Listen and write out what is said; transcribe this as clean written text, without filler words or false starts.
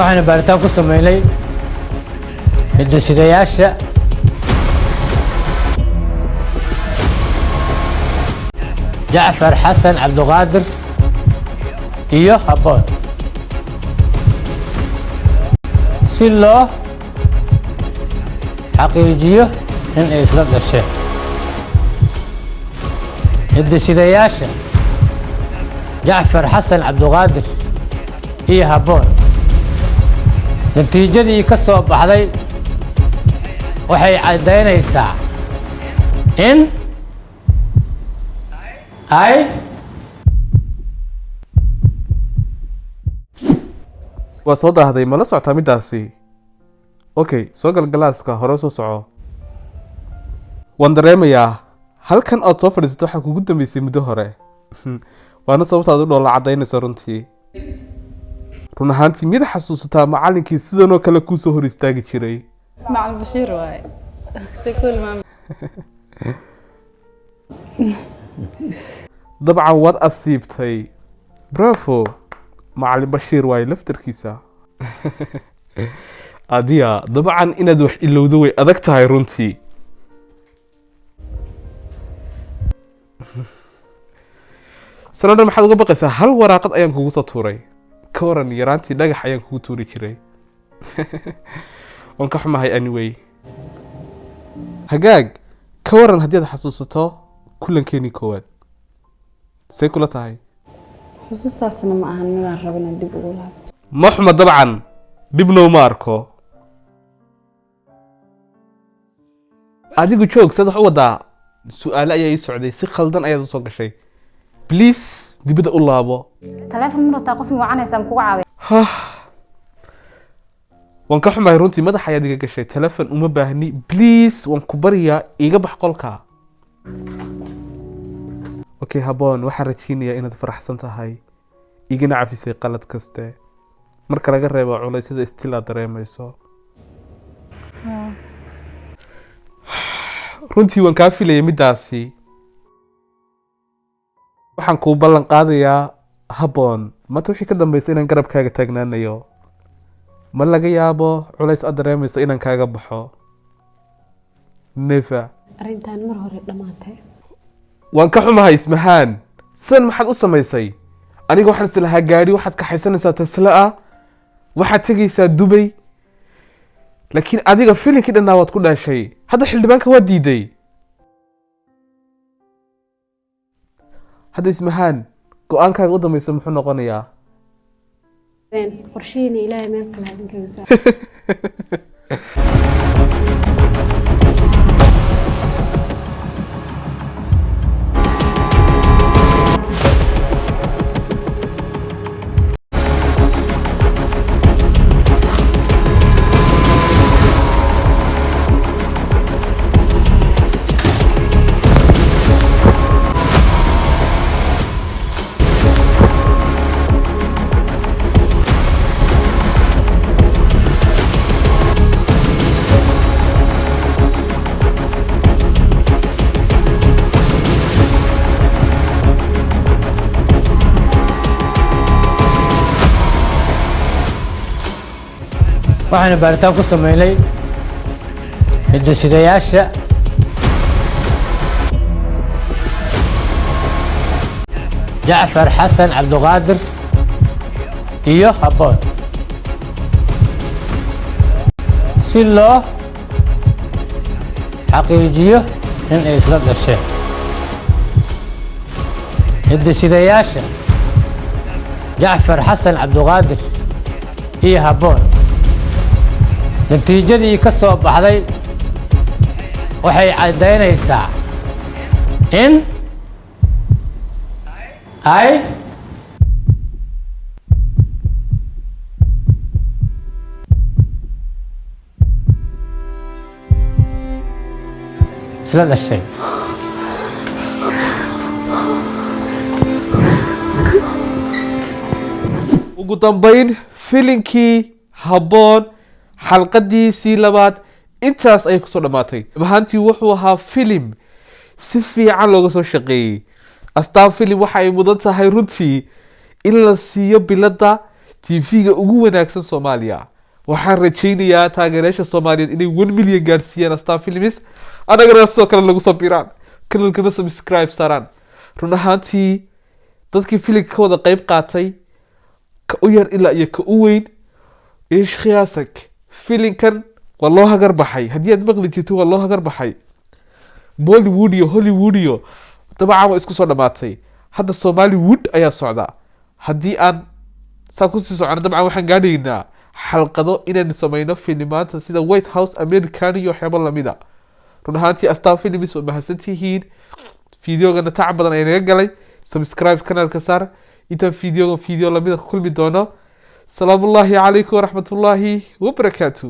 waxaan baaritaan ku sameynay hiddo-sidayaasha Jacfar Xasan Cabdiqaadir iyo Habboon si loo xaqiijiyo in ay isla dhasheen. hiddo-sidayaasha Jacfar Xasan Cabdiqaadir iyo Habboon natiijadii ka soo baxday waxay caddaynaysaa in ay waa soo daahday ma la socotaa midaasi? Okay, soo gal galaaska hore soo soco. waan dareemayaa halkan aad soo fadhiisato waxaa kugu dambeysay muddo hore waana sababtaad u dhoola cadaynaysa runtii. run ahaantii mid xasuusataa macallinkii sidanoo kale kuu soo hor istaagi jiray? Macallin Bashiir waaye. Sekul maam. dabcan waad asiibtay. Bravo. Macallin Bashiir waaye laftarkiisa. adiya dabcan inaad wax ilowdo way adag tahay runtii. sanadhan maxaad uga baqaysaa? hal waraaqad ayaan kugu soo tuuray. ka waran yaraantii dhagax ayaan kugu tuuri jiray. waan ka xumahay anyway. hagaag ka waran haddii aad xasuusato kulankeenii koowaad say kula tahay? Xusuustaasna ma ahan midaan rabo inaan dib ugu laabto. ma xuma dabcan dibna uma arko. adigu joog sad wax u wadaa su-aale ayaa ii socday si khaldan ayaad usoo gashay. please dibadda u laabo. taleefon ma rabtaa qof magacanaysa ma kugu caawiya? waan ka xumahay runtii madax ayaad iga gashay. telefon uma baahni please waan ku baryaa iga bax qolka. okay Habboon waxaan rajeynayaa inaad faraxsan tahay igana cafisay qalad kaste marka laga reebo culeysyada still aad dareemayso. runtii waan kaa filayay midaasi. waxaan kuu ballan qaadayaa Habboon maanta wixii ka dambaysa inaan garabkaaga taagnaanayo. ma laga yaabo culays aad dareemayso inaan kaaga baxo. nefa Arrintan mar hore dhamaatay. waan ka xumahay ismahaan sidan maxaad u samaysay? aniga waxaan islahaa gaadhi waxaad kaxaysanaysaa Tesla ah waxaad tegaysaa Dubai laakiin adiga filinkii dhannaa waad ku dhaashay. hadda xildhibaanka waa diiday. hadda ismahaan go-aankaaga u dambaysa muxuu noqonayaa? qorsheena Ilaahay meel kale hadin kaga saa. waxaan baaritaan ku sameynay hiddo-sidayaasha Jacfar Xasan Cabdiqaadir iyo Habboon si loo xaqiijiyo in ay isla dhasheen. hiddo-sidayaasha Jacfar Xasan Cabdiqaadir iyo Habboon natiijadii ka soo baxday waxay caddaynaysaa in ay isla dhasheen. ugu dambayn filinkii Habboon xalqadiisii labaad intaas ayay kusoo dhammaatay. ahaantii wuxuu ahaa filim si fiican looga soo shaqeeyey. astaan filim waxa ay mudan tahay runtii in la siiyo biladda tv-ga ugu wanaagsan Soomaaliya. waxaan rajaynayaa taageerayaasha Soomaaliyeed inay 1 milyan gaarsiiyaan Astaan Films anagana soo kale lagu sabiraan kanalkana subscribe saaraan run ahaantii dadkii filimka ka wada qayb qaatay ka u yar ilaa iyo ka u weyn ish khiyaasak filimkan waa loo hagar baxay haddii aad maqli jirto waa loo hagar baxay Bollywood iyo Hollywood iyo dabcan waa isku soo dhamaatay hadda Somaliwood ayaa socda haddii aan saa ku sii socon dabcan waxaan gaadhaynaa xalqado inaan samayno filimaanta sida White House American iyo waxyaabo lamida run ahaantii Astaan Films waa mahadsantihiin fiidiyoogana tacab badan ay naga galay subscribe kanaalka saar intaan fiidiyooga lamida ku kulmi doono salaamullaahi calaykum waraxmatullaahi wabarakaatuh